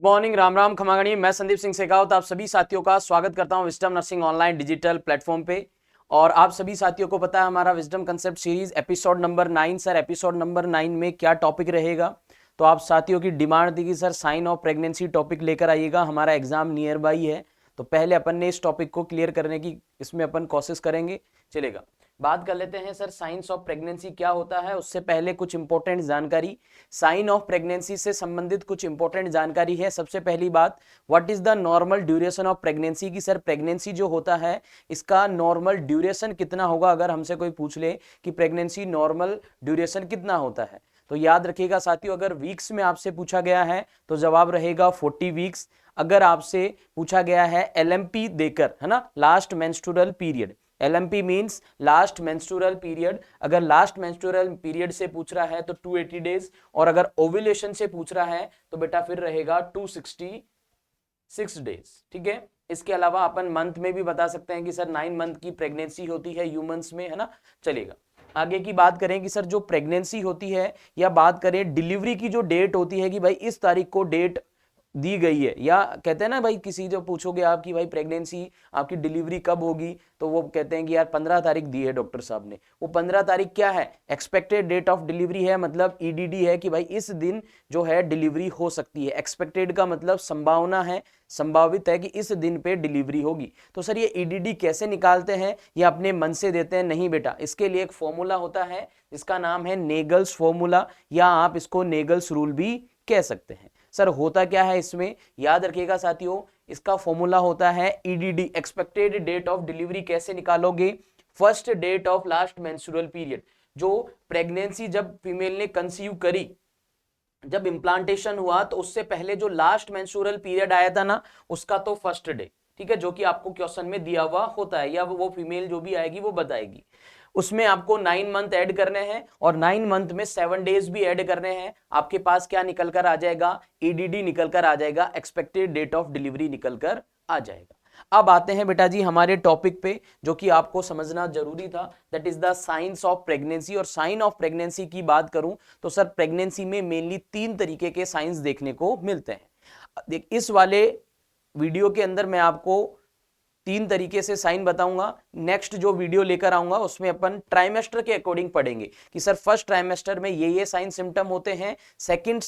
Morning, Ram Ram खमागणी। मैं संदीप सिंह शेखावत आप सभी साथियों का स्वागत करता हूं wisdom nursing online digital platform पे। और आप सभी साथियों को पता है हमारा wisdom concept series episode number 9। Sir episode number 9 में क्या टॉपिक रहेगा? तो आप साथियों की डिमांड थी कि sir sign of pregnancy topic लेकर आइएगा, हमारा एग्जाम नियर बाई है। तो पहले अपन ने इस टॉपिक को क्लियर करने की इसमें अपन कोशिश करेंगे, चलेगा। बात कर लेते हैं सर साइंस ऑफ प्रेगनेंसी क्या होता है। उससे पहले कुछ इंपॉर्टेंट जानकारी, साइन ऑफ प्रेगनेंसी से संबंधित कुछ इंपॉर्टेंट जानकारी है। सबसे पहली बात, what is the normal duration of pregnancy की सर प्रेगनेंसी जो होता है इसका नॉर्मल ड्यूरेशन कितना होगा। अगर हमसे कोई पूछ ले कि प्रेगनेंसी नॉर्मल ड्यूरेशन कितना होता है तो याद रखिएगा साथियों, अगर वीक्स में आपसे पूछा गया है तो जवाब रहेगा 40 वीक्स। अगर आपसे पूछा गया है एलएमपी देकर, है ना, last menstrual period, LMP means last menstrual period, अगर लास्ट मेंस्ट्रुअल पीरियड से पूछ रहा है तो 280 डेज, और अगर ओव्यूलेशन से पूछ रहा है तो बेटा फिर रहेगा 266 डेज। ठीक है। इसके अलावा अपन मंथ में भी बता सकते हैं कि सर 9 मंथ की प्रेगनेंसी होती है ह्यूमंस में, है ना। चलेगा, आगे की बात करें कि सर जो प्रेगनेंसी होती है या बात करें डिलीवरी की जो डेट होती है कि भाई इस तारीख को डेट दी गई है, या कहते हैं ना भाई किसी जो पूछोगे आप कि भाई प्रेगनेंसी आपकी डिलीवरी कब होगी तो वो कहते हैं कि यार 15 तारीख दी है डॉक्टर साहब ने। वो 15 तारीख क्या है? एक्सपेक्टेड डेट ऑफ डिलीवरी है, मतलब EDD है कि भाई इस दिन जो है डिलीवरी हो सकती है। एक्सपेक्टेड का मतलब संभावना है, संभावित है कि इस दिन पे डिलीवरी होगी। तो सर ये EDD कैसे निकालते हैं? ये अपने मन से देते हैं? नहीं बेटा, इसके लिए एक फॉर्मूला होता है जिसका नाम है नेगल्स फॉर्मूला, या आप इसको नेगल्स रूल भी कह सकते हैं। सर होता क्या है इसमें, याद रखिएगा साथियों, इसका फॉर्मूला होता है EDD, expected date of delivery. कैसे निकालोगे? First date of last menstrual period. जो प्रेगनेंसी जब फीमेल ने कंसीव करी, जब इम्प्लांटेशन हुआ तो उससे पहले जो लास्ट मेंस्ट्रुअल पीरियड आया था ना, उसका तो फर्स्ट डे, ठीक है, जो कि आपको क्वेश्चन में दिया हुआ होता है, या वो फीमेल जो भी आएगी वो बताएगी। उसमें आपको 9 मंथ ऐड करने हैं और 9 मंथ में 7 डेज भी ऐड करने हैं। आपके पास क्या निकल कर आ जाएगा? EDD निकल कर आ जाएगा, एक्सपेक्टेड डेट ऑफ डिलीवरी निकल कर आ जाएगा। अब आते हैं बेटा जी हमारे टॉपिक पे जो कि आपको समझना जरूरी था, that is the science of pregnancy. और साइन ऑफ प्रेगनेंसी की बात करूं तो सर प्रेगनेंसी में मेनली 3 तरीके के साइंस देखने को मिलते हैं। देख, इस वाले वीडियो के अंदर मैं आपको 3 तरीके से साइन बताऊंगा। नेक्स्ट जो वीडियो लेकर आऊंगा उसमें अपन ट्राइमेस्टर के अकॉर्डिंग पढ़ेंगे कि सर फर्स्ट ट्राइमेस्टर में ये साइन सिम्टम होते हैं, सेकंड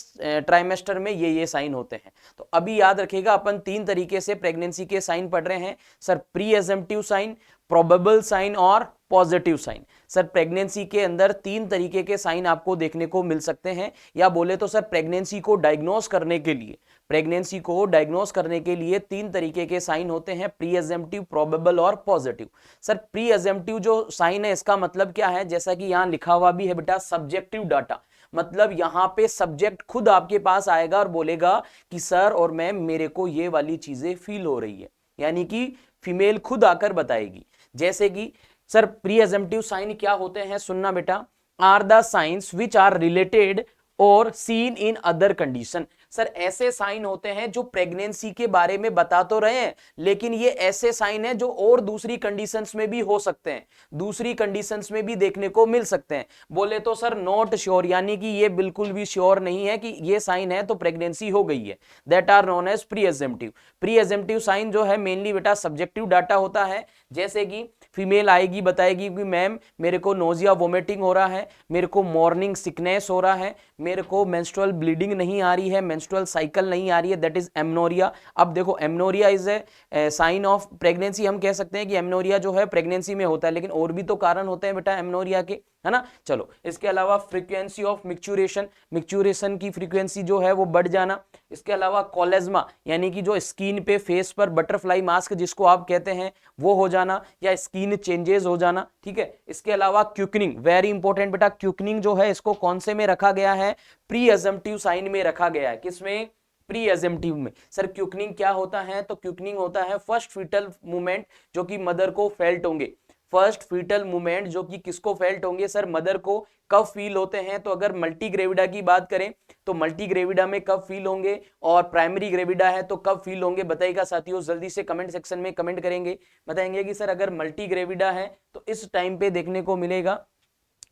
ट्राइमेस्टर में ये साइन होते हैं। तो अभी याद रखिएगा अपन 3 तरीके से प्रेगनेंसी के साइन पढ़ रहे हैं sir, presumptive sign, probable sign और पॉजिटिव साइन। सर प्रेगनेंसी के अंदर 3 तरीके के साइन आपको देखने को मिल सकते हैं, या बोले तो सर प्रेगनेंसी को डायग्नोस करने के लिए, प्रेगनेंसी को डायग्नोस करने के लिए 3 तरीके के साइन होते हैं, प्री एजम्पटिव, प्रोबेबल और पॉजिटिव। सर प्री एजम्पटिव जो साइन है इसका मतलब क्या है? जैसा कि यहां लिखा हुआ भी है बेटा, सब्जेक्टिव डाटा, मतलब यहां पे सब्जेक्ट खुद आपके पास आएगा और बोलेगा कि सर और मैम मेरे को ये वाली चीजें फील हो रही है, यानी कि फीमेल खुद आकर बताएगी। जैसे कि सर प्री एजम्पटिव साइन क्या होते हैं, सुनना बेटा, are the signs which are related और seen in other condition. Sir ऐसे साइन होते हैं जो प्रेगनेंसी के बारे में बता तो रहे हैं, लेकिन ये ऐसे साइन हैं जो और दूसरी कंडीशंस में भी हो सकते हैं, दूसरी कंडीशंस में भी देखने को मिल सकते हैं। बोले तो सर नॉट श्योर, यानी कि ये बिल्कुल भी श्योर नहीं है कि ये साइन है तो प्रेगनेंसी हो गई है, that are known as presumptive. Presumptive sign जो है मेनली बेटा सब्जेक्टिव डाटा होता है। जैसे कि फीमेल आएगी बताएगी कि मैम मेरे को नोजिया वोमिटिंग हो रहा है, मेरे को मॉर्निंग सिकनेस हो रहा है, मेरे को मेंस्ट्रुअल ब्लीडिंग नहीं आ रही है, मेंस्ट्रुअल साइकिल नहीं आ रही है, दैट इज एमनोरिया। अब देखो amenorrhoea is a sign of pregnancy. हम कह सकते हैं कि एमनोरिया जो है प्रेगनेंसी में होता है, लेकिन और भी तो कारण होते हैं बेटा एमनोरिया के, है ना। चलो, इसके अलावा फ्रीक्वेंसी ऑफ मिक्चुरेशन, मिक्चुरेशन की फ्रीक्वेंसी जो है वो बढ़ जाना। इसके अलावा कोलेज्मा, यानी कि जो स्किन पे फेस पर बटरफ्लाई मास्क जिसको आप कहते हैं वो हो जाना, या स्किन चेंजेस हो जाना, ठीक है। इसके अलावा क्विकनिंग, वेरी इंपॉर्टेंट बेटा, क्विकनिंग जो है इसको कौन से में रखा गया है? प्री एजम्पटिव साइन में रखा गया है। किसमें? प्री एजम्पटिव में। सर क्विकनिंग क्या होता है? तो क्विकनिंग होता है फर्स्ट फीटल मूवमेंट जो कि मदर को फेल्ट होंगे। फर्स्ट फीटल मूवमेंट जो कि किसको फेल्ट होंगे? सर मदर को कब फील होते हैं? तो अगर मल्टी ग्रेविडा की बात करें तो मल्टी ग्रेविडा में कब फील होंगे, और प्राइमरी ग्रेविडा है तो कब फील होंगे? बताइएगा साथियों, जल्दी से कमेंट सेक्शन में कमेंट करेंगे, बताएंगे कि सर अगर मल्टी ग्रेविडा है तो इस टाइम पे देखने को मिलेगा।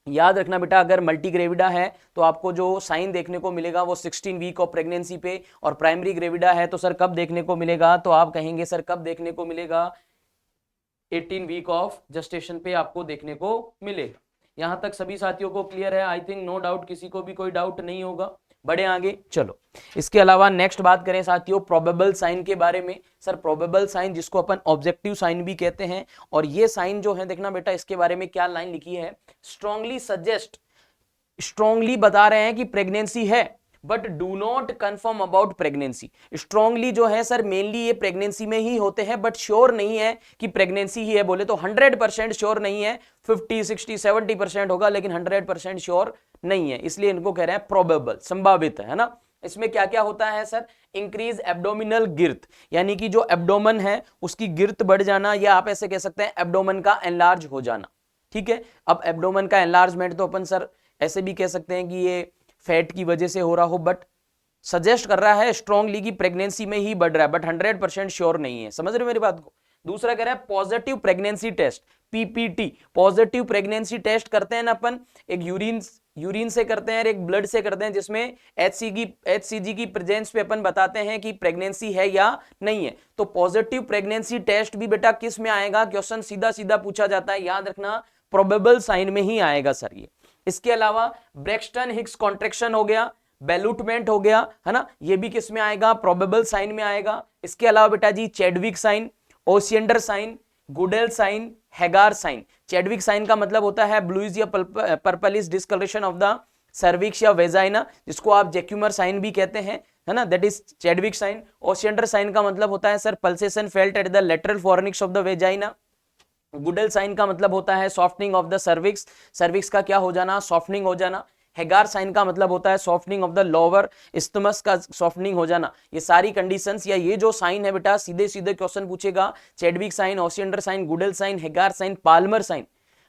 याद रखना बेटा, अगर मल्टी ग्रेविडा है तो आपको जो साइन देखने को मिलेगा वो 16 वीक ऑफ प्रेगनेंसी पे, और प्राइमरी ग्रेविडा है तो सर कब देखने को मिलेगा, तो आप कहेंगे सर कब देखने को मिलेगा, 18 वीक ऑफ जेस्टेशन पे आपको देखने को मिलेगा। यहां तक सभी साथियों को क्लियर है? आई थिंक नो डाउट, किसी को भी कोई डाउट नहीं होगा। बढ़े आगे, चलो। इसके अलावा नेक्स्ट बात करें साथियों प्रोबेबल साइन के बारे में। सर प्रोबेबल साइन जिसको अपन ऑब्जेक्टिव साइन भी कहते हैं, और ये साइन जो है देखना बेटा, इसके बारे में क्या लाइन लिखी है, स्ट्रांगली सजेस्ट, स्ट्रांगली बता रहे हैं कि प्रेगनेंसी है but do not confirm about pregnancy. Strongly जो है सर मेनली ये प्रेगनेंसी में ही होते हैं, बट श्योर नहीं है कि प्रेगनेंसी ही है। बोले तो 100% श्योर नहीं है, 50, 60, 70% होगा, लेकिन 100% श्योर नहीं है, इसलिए इनको कह रहे हैं प्रोबेबल, संभावित है ना। इसमें क्या क्या होता है सर, इंक्रीज एब्डोमिनल गिर्थ, यानी कि जो एब्डोमन है उसकी गिर्थ बढ़ जाना, या आप ऐसे कह सकते हैं एब्डोमन का एनलार्ज हो जाना। ठीक है, अब एब्डोमन का एनलार्जमेंट तो अपन सर ऐसे भी कह सकते हैं कि ये फैट की वजह से हो रहा हो, बट सजेस्ट कर रहा है स्ट्रांगली कि प्रेगनेंसी में ही बढ़ रहा है, बट 100% श्योर नहीं है। समझ रहे हो मेरी बात को? दूसरा कह रहा है positive pregnancy test, PPT, positive pregnancy test करते हैं ना अपन, एक यूरिन से करते हैं और एक ब्लड से करते हैं, जिसमें एचसीजी की प्रेजेंस पे अपन बताते हैं कि प्रेगनेंसी है या नहीं है। तो पॉजिटिव प्रेगनेंसी टेस्ट भी बेटा किस में आएगा, क्वेश्चन सीधा सीधा पूछा जाता है, याद रखना प्रोबेबल साइन में ही आएगा सर ये। इसके अलावा ब्रेक्सटन हिक्स कॉन्ट्रैक्शन हो गया, बेलूटमेंट हो गया, है ना, ये भी किस में आएगा, प्रोबेबल साइन में आएगा। इसके अलावा बेटा जी Chadwick sign, Osiander sign, Goodell sign, Hegar sign. Chadwick sign का मतलब होता है ब्लूइश या purplish discolouration of the cervix या वेजाइना, जिसको आप जैक्यूमर साइन भी कहते हैं, है ना, that is Chadwick sign. Osiander sign का मतलब होता है sir pulsation felt at the lateral fornix of the vagina. Goodell sign का मतलब होता है softening of the cervix, cervix का क्या हो जाना, सॉफ्टनिंग हो जाना। हेगार साइन का मतलब होता है softening of the lower isthmus का सॉफ्टनिंग हो जाना। ये सारी कंडीशंस या ये जो साइन है बेटा सीधे सीधे क्वेश्चन पूछेगा, Chadwick sign, Osiander sign, Goodell sign, Hegar sign, Palmer sign,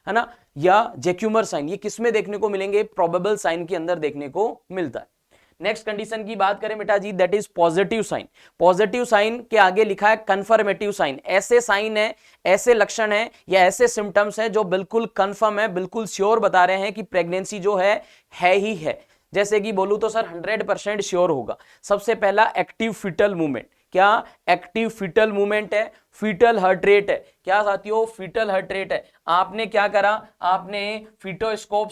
है ना, या जैक्यूमर साइन, ये किसमें देखने को मिलेंगे, प्रोबेबल साइन के अंदर देखने को मिलता है। नेक्स्ट कंडीशन की बात करें बेटा जी, that is positive sign. Positive sign के आगे लिखा है कंफर्मेटिव साइन। ऐसे साइन है, ऐसे लक्षण है या ऐसे सिम्टम्स है जो बिल्कुल कंफर्म है, बिल्कुल श्योर बता रहे हैं कि प्रेगनेंसी जो है ही है। जैसे कि बोलूं तो सर 100% श्योर होगा। सबसे पहला एक्टिव फीटल मूवमेंट, क्या एक्टिव फीटल मूवमेंट है, फीटल हार्ट रेट है। क्या साथियों, फीटल हार्ट रेट है। आपने क्या करा, आपने फीटोस्कोप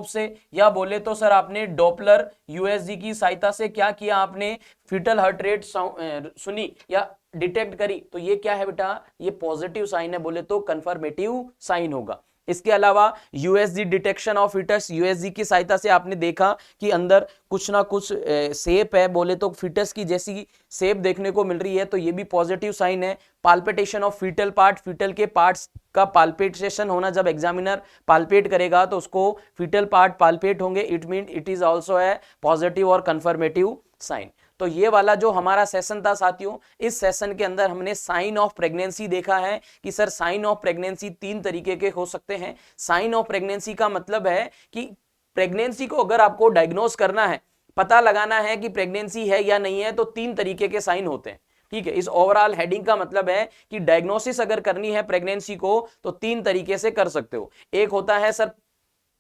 से या बोले तो सर आपने डॉपलर यूएसजी की सहायता से क्या किया, आपने फीटल हार्ट रेट सुनी या डिटेक्ट करी, तो ये क्या है बेटा, ये पॉजिटिव साइन है, बोले तो कंफर्मेटिव साइन होगा। इसके अलावा USG detection of foetus, USG की सहायता से आपने देखा कि अंदर कुछ ना कुछ शेप है, बोले तो फीटस की जैसी शेप देखने को मिल रही है, तो ये भी पॉजिटिव साइन है। Palpitation of foetal part, foetal के पार्ट्स का पाल्पिटेशन होना, जब एग्जामिनर पाल्पेट करेगा तो उसको फीटल पार्ट पाल्पेट होंगे, it mean it is also है पॉजिटिव और कंफर्मेटिव साइन। तो ये वाला जो हमारा सेशन था साथियों, इस सेशन के अंदर हमने साइन ऑफ प्रेगनेंसी देखा है कि सर साइन ऑफ प्रेगनेंसी 3 तरीके के हो सकते हैं। साइन ऑफ प्रेगनेंसी का मतलब है कि प्रेगनेंसी को अगर आपको डायग्नोस करना है, पता लगाना है कि प्रेगनेंसी है या नहीं है, तो 3 तरीके के साइन होते हैं। ठीक है, इस ओवरऑल हेडिंग का मतलब है कि डायग्नोसिस अगर करनी है प्रेगनेंसी को तो 3 तरीके से कर सकते हो। एक होता है सर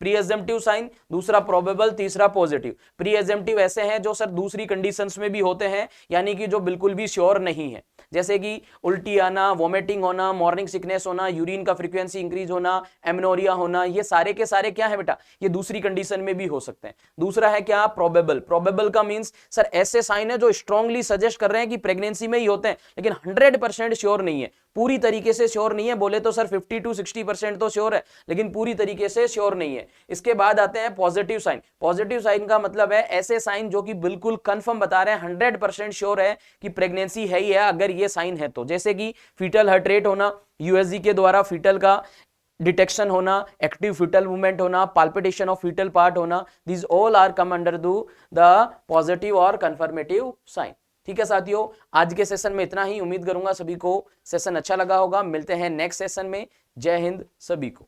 प्री एजम्पटिव साइन, दूसरा प्रोबेबल, तीसरा पॉजिटिव। प्री एजम्पटिव ऐसे हैं जो सर दूसरी कंडीशंस में भी होते हैं, यानी कि जो बिल्कुल भी श्योर नहीं है, जैसे कि उल्टी आना, वोमिटिंग होना, मॉर्निंग सिकनेस होना, यूरिन का फ्रीक्वेंसी इंक्रीज होना, एमनोरिया होना, ये सारे के सारे क्या है बेटा, ये दूसरी कंडीशन में भी हो सकते हैं। दूसरा है क्या, प्रोबेबल। प्रोबेबल का मींस सर ऐसे साइन है जो स्ट्रांगली सजेस्ट कर रहे हैं कि प्रेगनेंसी में ही होते हैं, लेकिन 100% श्योर नहीं है, पूरी तरीके से श्योर नहीं है। बोले तो सर 50 to 60% तो श्योर है, लेकिन पूरी तरीके से श्योर नहीं है। इसके बाद आते हैं पॉजिटिव साइन। पॉजिटिव साइन का मतलब है ऐसे साइन जो कि बिल्कुल कंफर्म बता रहे हैं, 100% श्योर है कि प्रेगनेंसी है ही है अगर ये साइन है तो। जैसे कि फीटल हार्ट रेट होना, यूएसजी के द्वारा फीटल का डिटेक्शन होना, एक्टिव फीटल मूवमेंट होना, पाल्पिटेशन ऑफ फीटल पार्ट होना, this all are come under the positive और कंफर्मेटिव साइन। ठीक है साथियों, आज के सेशन में इतना ही। उम्मीद करूंगा सभी को सेशन अच्छा लगा होगा। मिलते हैं नेक्स्ट सेशन में। जय हिंद सभी को।